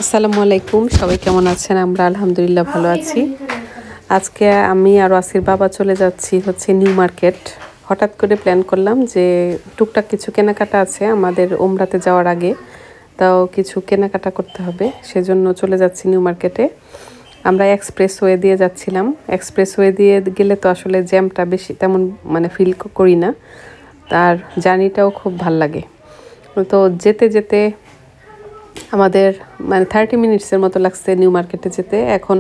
আসসালামু আলাইকুম, সবাই কেমন আছেন? আমরা আলহামদুলিল্লাহ ভালো আছি। আজকে আমি আর আসির বাবা চলে যাচ্ছি নিউ মার্কেট। হঠাৎ করে প্ল্যান করলাম যে টুকটাক কিছু কেনাকাটা আছে আমাদের ওমরাতে যাওয়ার আগে, তাও কিছু কেনাকাটা করতে হবে, সেজন্য চলে যাচ্ছি নিউ মার্কেটে। আমরা এক্সপ্রেসওয়ে দিয়ে যাচ্ছিলাম। এক্সপ্রেসওয়ে দিয়ে গেলে তো আসলে জ্যামটা বেশি তেমন ফিল করি না, আর জার্নিটাও খুব ভাল লাগে। তো যেতে যেতে আমাদের 30 মিনিটসের মতো লাগছে নিউ মার্কেটে যেতে। এখন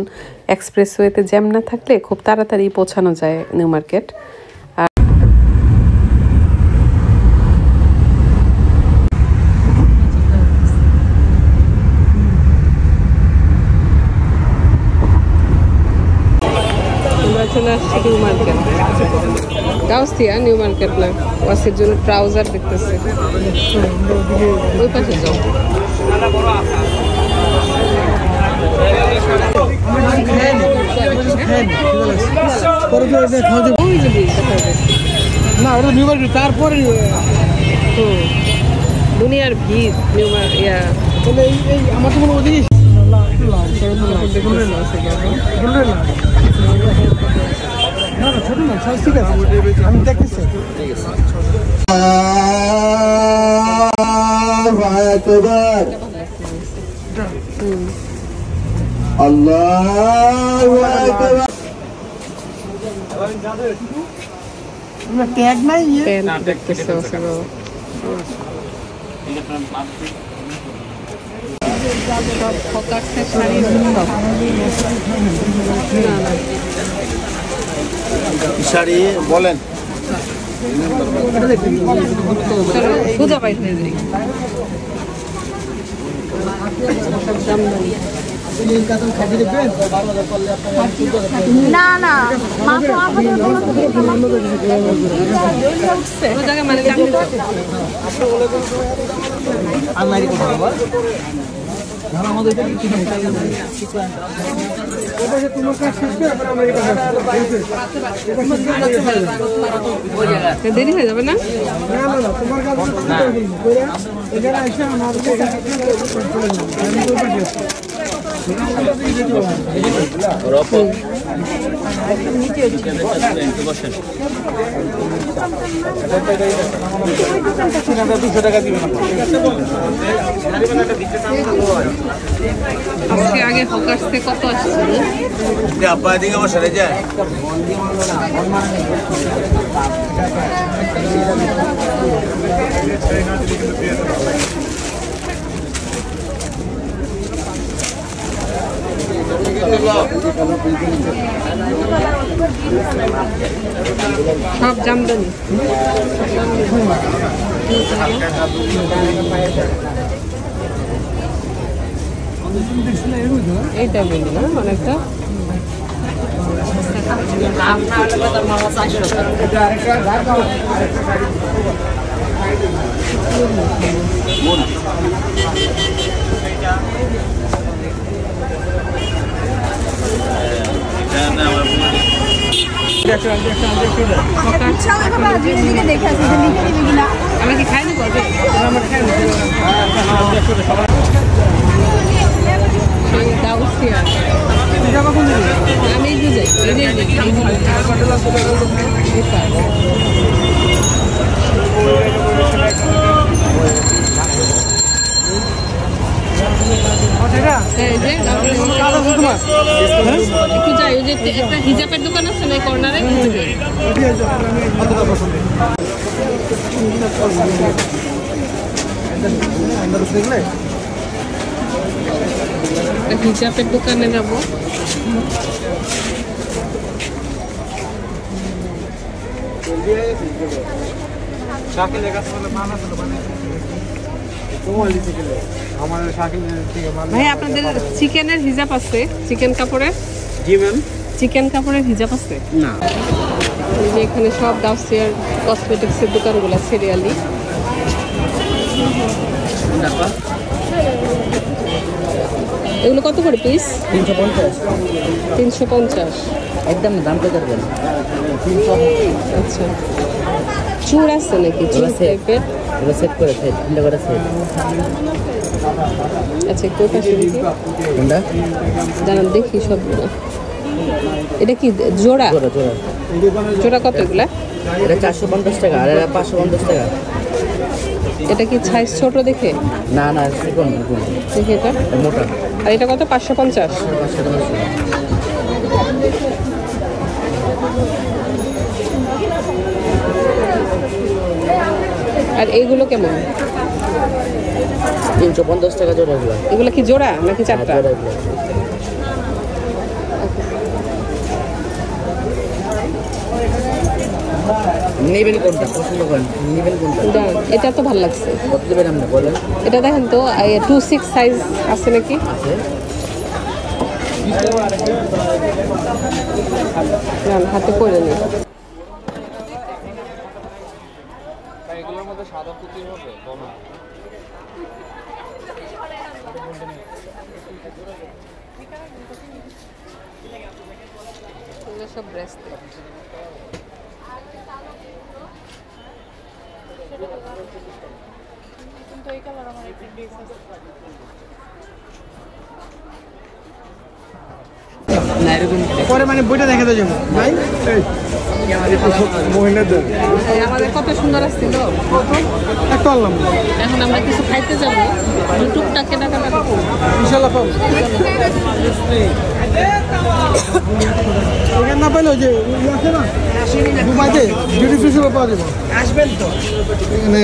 এক্সপ্রেসওয়েতে জ্যাম না থাকলে খুব তাড়াতাড়ি পৌঁছানো যায় নিউ মার্কেট। আমরা চলে আসছি new market, Gausia new market না। ওয়াসির জন্য ট্রাউজার দেখতেছে, ওই পাশে যাও। তারপরে দুনিয়ার ভিড় নিউ আমার তো কোনো জিনিস ছোট না, ঠিক আছে, আমি দেখতেছি। ট্যাগ নাই, দেখতেছে শাড়ি বলেন পূজা পাইতে না না দেরি হয়ে যাবে না? আজকে আগে হকার্সে কত আসছিল? দিকে বসে যায় সব জামদানি। এইটা বলি না অনেকটা আমাকে খাইনি করবে আমি একটু যাই, ওই যে একটা হিজাবের দোকান আছে না কর্নারে, হিজাবের দোকানে যাবো। ভাই আপনাদের চিকেনের হিজাব আছে? চিকেন কাপড়ের? জি ম্যাম, চিকেন কাপড়ের হিজাব আছে না? এখানে সব গাউসিয়ার কসমেটিক্সের দোকানগুলো সিরিয়ালি। এগুলো কত করে পিস? 350। 350 একদম দাম কত করবেন? আচ্ছা, চুড় আছে নাকি? চুড় টাইপের সেট করে সেট, 3টা করে সেট। আচ্ছা, একটু পাশে দেখি। কোনটা? দাঁড়ান দেখি সবগুলো। এটা কি জোড়া? জোড়া জোড়া। জোড়া কত এগুলা? এটা 450 টাকা আর এটা 550 টাকা। এটা কি সাইজ ছোট দেখে? না না, চিকন দেখি এটা মোটা। আর এটা কত? 550। আর এইগুলো কেমন? 350 টাকা জোড়া এগুলো। এগুলো কি জোড়া নাকি চারটা? জোড়া এগুলো। নেবেন কোনটা? পছন্দ করেন নেবেন কোনটা? এটা তো ভালো লাগছে। কত দেবেন আপনি বলেন? এটা দেখেন তো 26 সাইজ আছে নাকি? আছে। না হাতে করে নিই। এগুলোর মধ্যে সাদা পুঁতি হবে বনা। এগুলো সব ব্রেসলেট। কিন্তু এই কালার আমার একটা ড্রেস আছে। পরে মানে বইটা দেখে তো যাবো ভাই। মহিলাদের আমাদের কত সুন্দর আসছিল। একটা আনলাম এখন আমরা কিছু খাইতে যাবো, টুকটা কেনাকাটা করবো। ইনশাল্লাহ পাবো। এখানে না পাইলেও যে আছে না দুবাইতে ডিউটি ফ্রি সব পাওয়া যাবে। আসবেন তো এখানে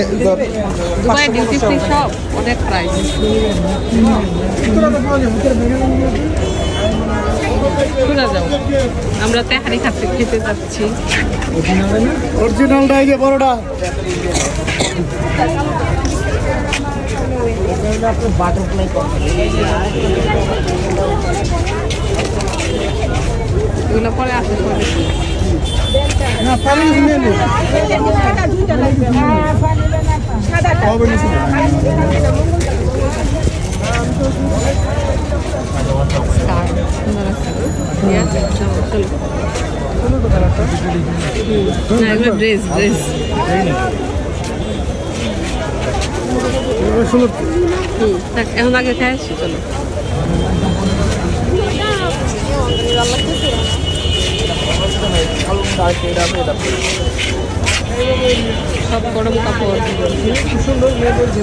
দুবাই ডিউটি ফ্রি সব অনেক প্রাইস। পাওয়া যাবে। শোনা যাও, আমরা তেহারি খেতে যাচ্ছি। অরিজিনালটা এই যে বড়টা এগুলো পরে আসে পরে। না পানি নিয়ে নে হবে না। ড্রেস এখন আগে খেয়ে আসছি। চলো সব গরম কাপড়। সুন্দর মেয়ে বলছে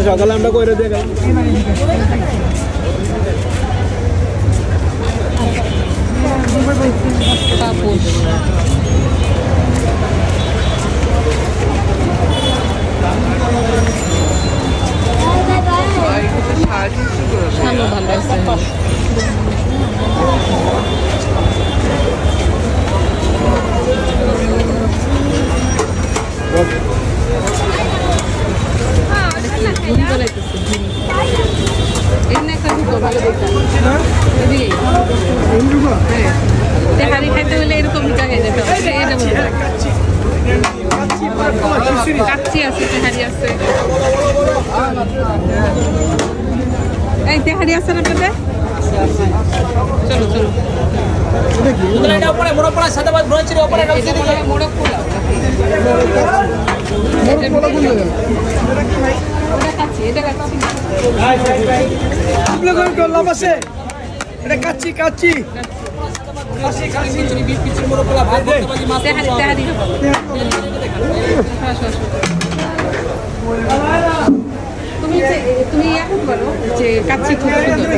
সকালে আমরা করে দিয়ে গেলাম। ভালো ভালো আছে। তেহারি খাইতে হলে এরকম জায়গায় যেতে হবে। কাচ্চি আছে, তেহারি আছে। এই তেহারি আছে না পেটে? চলো চলো। কাচ্চি কাচ্চি তেহারি তুমি এখন বলো যে কাচ্চি খুব সুন্দর।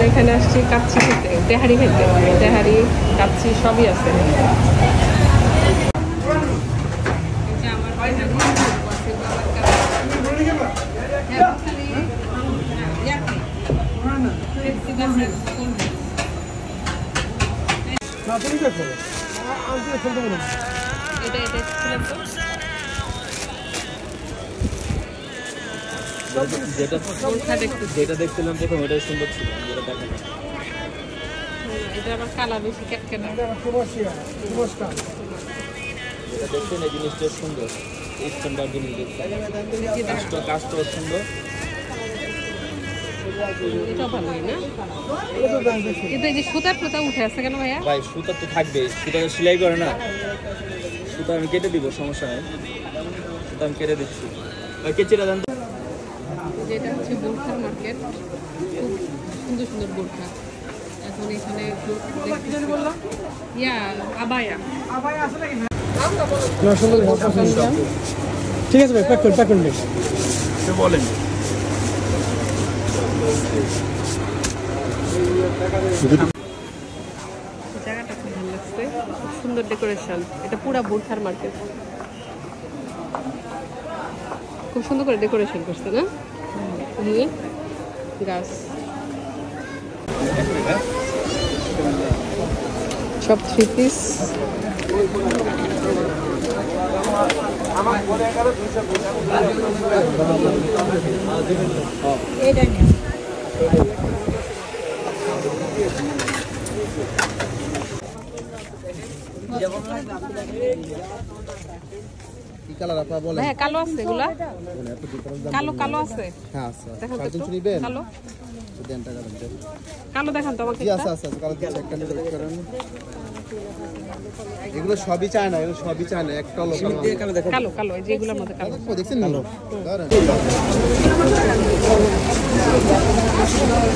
এখানে আসছি কাচ্চি খেতে, তেহারি খেতে। তেহারি কাচ্চি সবই আছে। যেটা দেখছিলাম প্রথম ওটাই সুন্দর ছিল। এটা আবার কালার বেশি ক্যাটকেটা। নমস্কার। এটা দেখছেন এই জিনিসটা সুন্দর, স্ট্যান্ডার্ড জিনিস দেখছেন, কাজটা সুন্দর। এটা ভালোই না? এটা এই যে সুতা উঠে আছে কেন ভাইয়া? ভাই সুতা তো থাকবে, সুতা তো সেলাই করে না, সুতা আমি কেটে দিব, সমস্যা নেই, সুতা আমি কেটে দিচ্ছি। ভাই কেচিটা দেন। যেটা হচ্ছে বোরখার মার্কেট, খুব সুন্দর সুন্দর বোরখা। এখন এখানে আবায়া ঠিক আছে ভাই, প্যাক করুন ভাই। বলেন জায়গাটা খুব ভালো লাগছে, খুব সুন্দর ডেকোরেশন। এটা পুরা বোরখার মার্কেট, খুব সুন্দর করে ডেকোরেশন করছে না? গাছ সব 3 পিস। হ্যাঁ কালো আছে, এগুলা কালো আছে। হ্যাঁ আচ্ছা দেখান তো সাড়ে তিনশো একটু। নিবেন? কালো দেন টাকা দেন। কালো দেখান তো আমাকে জি একটা। আচ্ছা কালো দিচ্ছে একটা নিতে করেন। এগুলো সবই চায় না, এগুলো সবই চায় না, একটা লোক কালো এই যে এগুলোর মধ্যে কালো। দেখছেন কালো ধরেন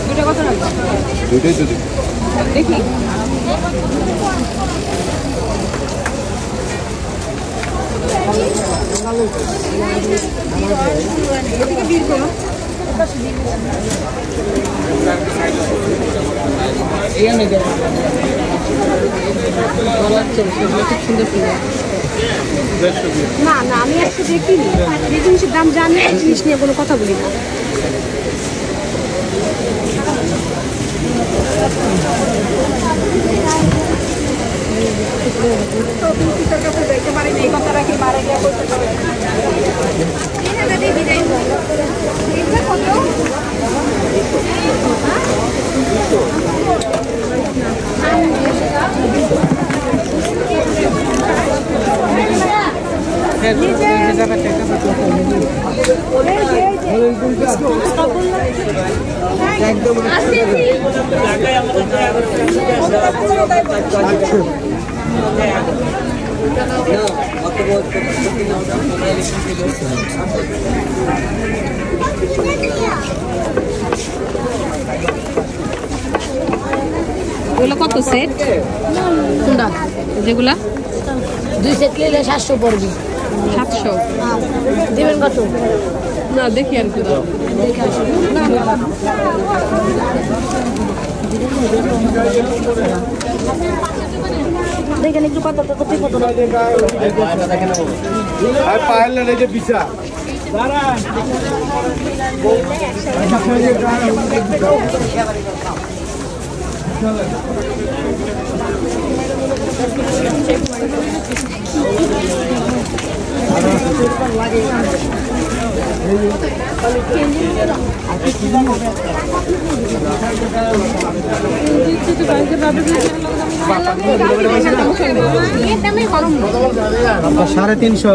দুটো কত রাখবো? দুটোই তো দেখি না আমি একটা দেখিনি, যে জিনিসের দাম জানি এই জিনিস নিয়ে কোনো কথা বলি না। এগুলো কত সেট? কোনটা? যেগুলা 2 সেট নিলে 700 পড়বে। 700 দিবেন কত? না দেখি আর কি দাও। দেখেন একটু কত ঠিক মতো পায়েল না যে পিছা সাড়ে 300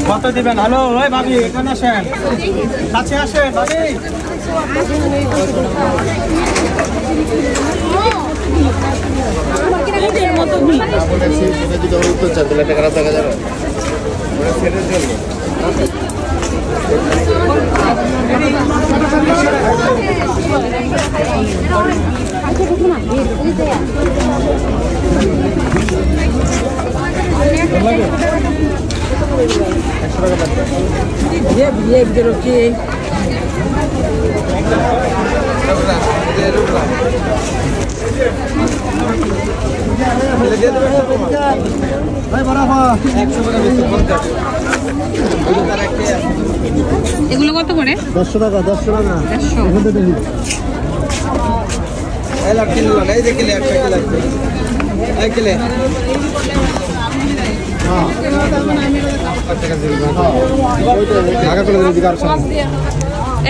কত দিবেন? হ্যালো ওই ভাবি এখানে আসেন, কাছে আসেন ভাবি। এগুলো কত করে? 100 টাকা 100 টাকা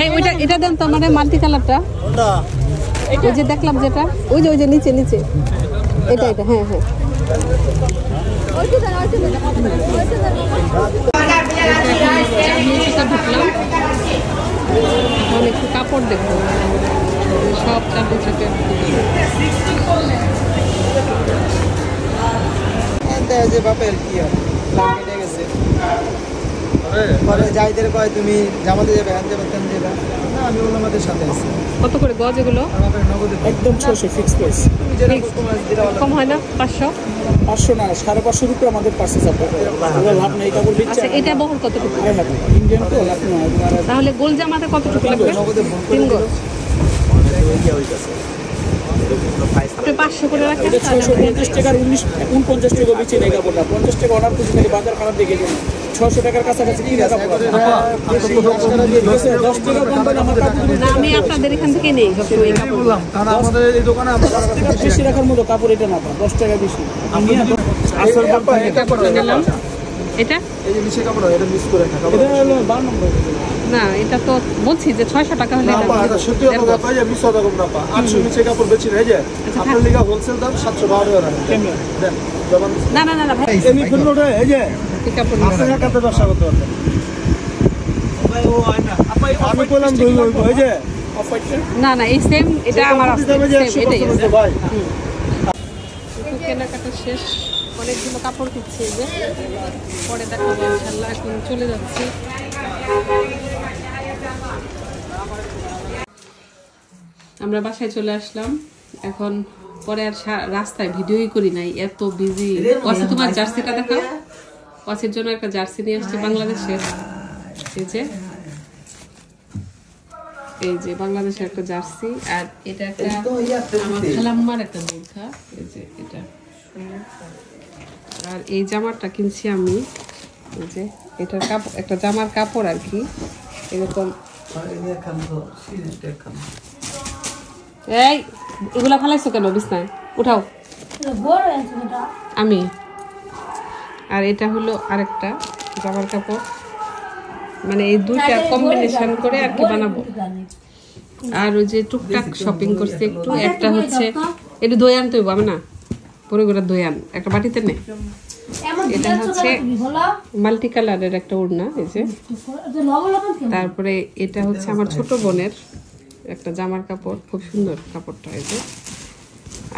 100 এটা দেন তো আমার মাল্টি কালারটা। কোনটা ওই যে দেখলাম যেটা ওই যে নিচে নিচে এটা হ্যাঁ হ্যাঁ ঢুকলাম এখন একটু কাপড় দেখবো সব কাপড় থেকে যে বাপের কি কেটে গেছে পরে যাইদের কয় তুমি জামাতে যাবে হ্যান যাবে তেন যাবে না আমি বললাম আমাদের সাথে আছি কত করে গজ এগুলো একদম 600 ফিক্স প্রাইস কম হয় না 500 500 না 550 রুপি আমাদের পার্সে যাবে লাভ নেই কাপড় দিচ্ছে আচ্ছা এটা বহর কতটুকু ইন্ডিয়ান তো লাভ নেই তাহলে গোল জামাতে কতটুকু লাগবে 3 গজ আপনি 500 করে রাখেন 650 টাকার 49 টাকা বেচে নেই কাপড়টা 50 টাকা অর্ডার করছি খালি বাজার খারাপ দেখে দেন 600 টাকার কাছাকাছি কি কাপড় 10 টাকা কম করে আমার কাপড় না আমি আপনাদের এখান থেকে নেই সবসময় এই কাপড় বললাম কারণ আমাদের এই দোকানে আমরা 10 টাকা বেশি রাখার মতো কাপড় এটা না 10 টাকা বেশি আমি আসল কাপড় এটা করে নিলাম এটা এই যে নিচে কাপড় এটা মিস করে না কাপড় এটা হলো 12 নম্বর না এটা তো বলছি যে 600 টাকা হলে না পা এটা সত্যি কথা কথা যে মিস কথা কম না পা 800 নিচে কাপড় বেচি না এই যে আপনার লিগা হোলসেল দাম 712 টাকা কেমন দেন যখন না ভাই এমনি ফুলটা এই যে এই কাপড় আপনি কাতে ব্যবসা করতে পারবেন ভাই ও আয়না আমি বললাম দুই লোক এই যে না এই সেম এটা আমার আছে সেম এটাই আছে ভাই কেনাকাটা শেষ অনেকগুলো কাপড় কিনছি এই যে পরে দেখাবো ইনশাআল্লাহ এখন চলে যাচ্ছি আমরা বাসায় চলে আসলাম এখন পরে আর রাস্তায় ভিডিওই করি নাই এত বিজি ওয়াসি তোমার জার্সিটা দেখাও ওয়াসির জন্য একটা জার্সি নিয়ে আসছে বাংলাদেশের এই যে বাংলাদেশের একটা জার্সি আর এটা একটা আমার খালাম্মার একটা বোরখা এই যে এটা আর এই জামাটা কিনছি আমি এই যে এটার কাপড় একটা জামার কাপড় আর কি এরকম এই এগুলা ফালাইছো কেন বিছনায় উঠাও আমি আর এটা হলো আরেকটা জামার কাপড় মানে এই দুইটা কম্বিনেশন করে আর কি বানাবো আর ওই যে টুকটাক শপিং করছি একটু একটা হচ্ছে এটা দই আনতে হইব আমি না পরে করে দই আন একটা বাটিতে নে এটা হচ্ছে মাল্টি কালারের একটা ওড়না এই যে তারপরে এটা হচ্ছে আমার ছোট বোনের একটা জামার কাপড় খুব সুন্দর কাপড়টা এই যে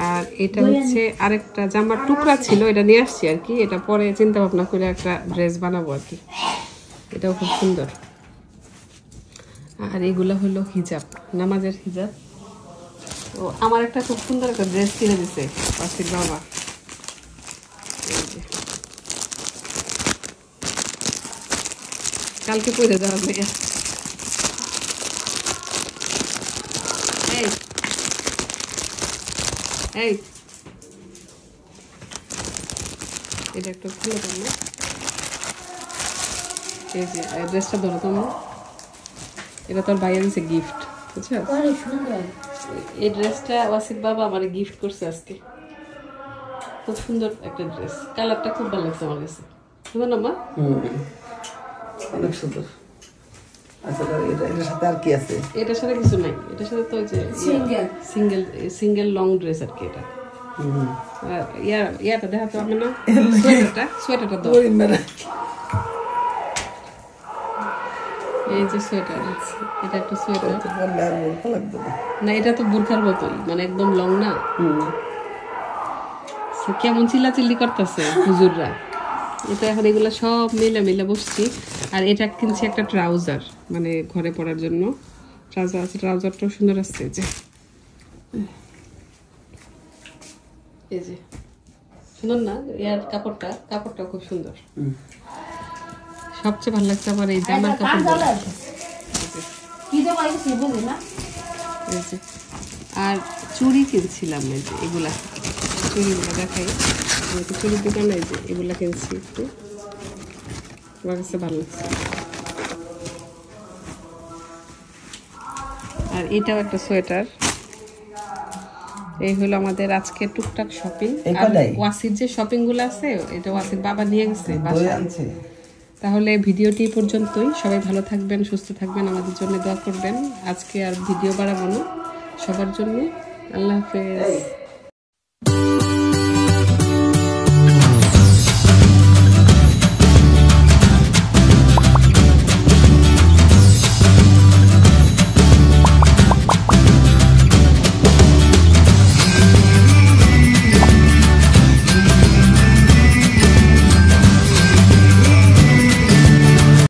আর এটা হচ্ছে আরেকটা জামার টুকরা ছিল এটা নিয়ে আসছি আর কি এটা পরে চিন্তা ভাবনা করে একটা ড্রেস বানাবো আর কি এটাও খুব সুন্দর আর এগুলো হলো হিজাব নামাজের হিজাব তো আমার একটা খুব সুন্দর একটা ড্রেস কিনে দিছে পাশের বাবা কালকে পরে যাওয়া যায় এই এটা একটা খুলে দেন না এই যে ড্রেসটা ধরো তোমার এটা তোর ভাইয়া দিছে গিফট বুঝছো এই ড্রেসটা ওয়াসিফ বাবা আমারে গিফট করছে আজকে খুব সুন্দর একটা ড্রেস কালারটা খুব ভালো লাগছে আমার কাছে সুন্দর না মা অনেক সুন্দর আচ্ছা এটার সাথে আর কি আছে এটার সাথে কিছু নাই এটার সাথে তো ওই যে সিঙ্গেল লং ড্রেস আর কি এটা ইয়াটা দেখাতে হবে না সোয়েটারটা দাও এই যে সোয়েটার এটা একটা সোয়েটার না এটা তো বোরখার মতোই মানে একদম লং না কেমন চিল্লাচিল্লি করতেছে হুজুররা এটা এখন এগুলো সব মিলে বসছি আর এটা কিনছি একটা ট্রাউজার মানে ঘরে পরার জন্য ট্রাউজার আছে ট্রাউজারটাও সুন্দর আসছে এই যে সুন্দর না ইয়ার কাপড়টা খুব সুন্দর সবচেয়ে ভালো লাগছে আমার এই জামার কাপড় আর চুড়ি কিনছিলাম এই যে এগুলা চুড়িগুলো দেখাই চুড়ির দোকান এই যে এগুলা কিনছি একটু আমার কাছে ভালো লাগছে আর এটাও একটা সোয়েটার এই হলো আমাদের আজকে টুকটাক শপিং আর ওয়াসির যে শপিং গুলো আছে এটা ওয়াসির বাবা নিয়ে গেছে বাসায় তাহলে ভিডিওটি পর্যন্তই সবাই ভালো থাকবেন সুস্থ থাকবেন আমাদের জন্য দোয়া করবেন আজকে আর ভিডিও বাড়াবো না সবার জন্য। আল্লাহ হাফেজ।